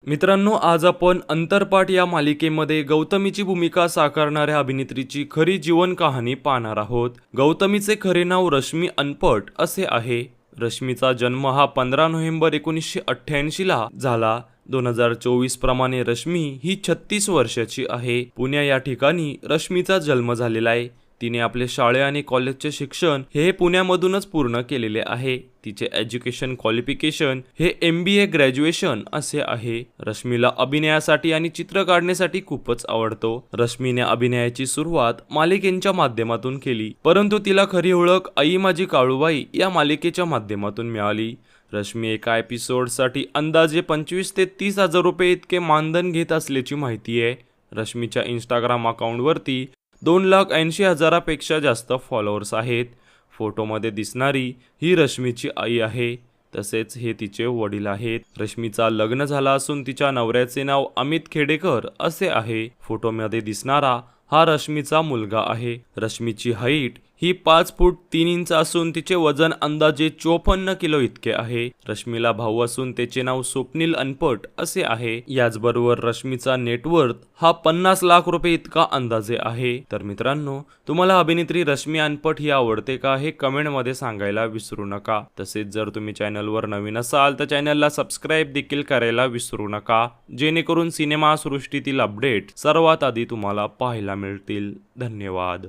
मित्रांनो, आज आपण अंतरपाठ या मालिकेमध्ये गौतमीची भूमिका साकारणाऱ्या अभिनेत्रीची खरी जीवन कहाणी पाहणार आहोत। गौतमीचे खरे नाव रश्मी अनपट असे आहे। रश्मीचा जन्म हा 15 नोव्हेंबर 1988 ला झाला। 2024 प्रमाणे रश्मी ही 36 वर्षाची आहे। पुणे या ठिकाणी रश्मीचा जन्म झालेला आहे। तिने आपले शाळे आणि कॉलेजचे शिक्षण हे पुण्यामधूनच पूर्ण केलेले आहे। तिचे एज्युकेशन क्वालिफिकेशन हे MBA ग्रॅज्युएशन असे आहे। रश्मीला अभिनयासाठी आणि चित्र काढण्यासाठी खूपच आवडतो। रश्मीने अभिनयाची सुरुवात मालिकेच्या माध्यमातून केली, परंतु तिला खरी ओळख आई माझी काळूबाई या मालिकेच्या माध्यमातून मिळाली। रश्मी एका एपिसोडसाठी अंदाजे 25 ते 30 हजार रुपये इतके मानधन घेत असल्याची माहिती आहे। रश्मीच्या इंस्टाग्राम अकाउंटवरती 2,80,000पेक्षा जास्त फॉलोअर्स आहेत। फोटोमध्ये दिसणारी ही रश्मीची आई आहे, तसेच हे तिचे वडील आहेत। रश्मीचा लग्न झाला असून तिच्या नवऱ्याचे नाव अमित खेडेकर असे आहे। फोटोमध्ये दिसणारा हा रश्मीचा मुलगा आहे। रश्मीची हाईट ही 5 फूट 3 इंच असून तिचे वजन अंदाजे 54 किलो इतके आहे। रश्मीला भाऊ असून त्याचे नाव स्वप्नील अनपट असे आहे। याचबरोबर रश्मीचा नेटवर्थ हा 50 लाख रुपये इतका अंदाजे आहे। तर मित्रांनो, तुम्हाला अभिनेत्री रश्मी अनपट ही आवडते का हे कमेंटमध्ये सांगायला विसरू नका। तसेच जर तुम्ही चॅनलवर नवीन असाल तर चॅनलला सबस्क्राईब देखील करायला विसरू नका, जेणेकरून सिनेमा सृष्टीतील अपडेट सर्वात आधी तुम्हाला पाहायला मिळतील। धन्यवाद।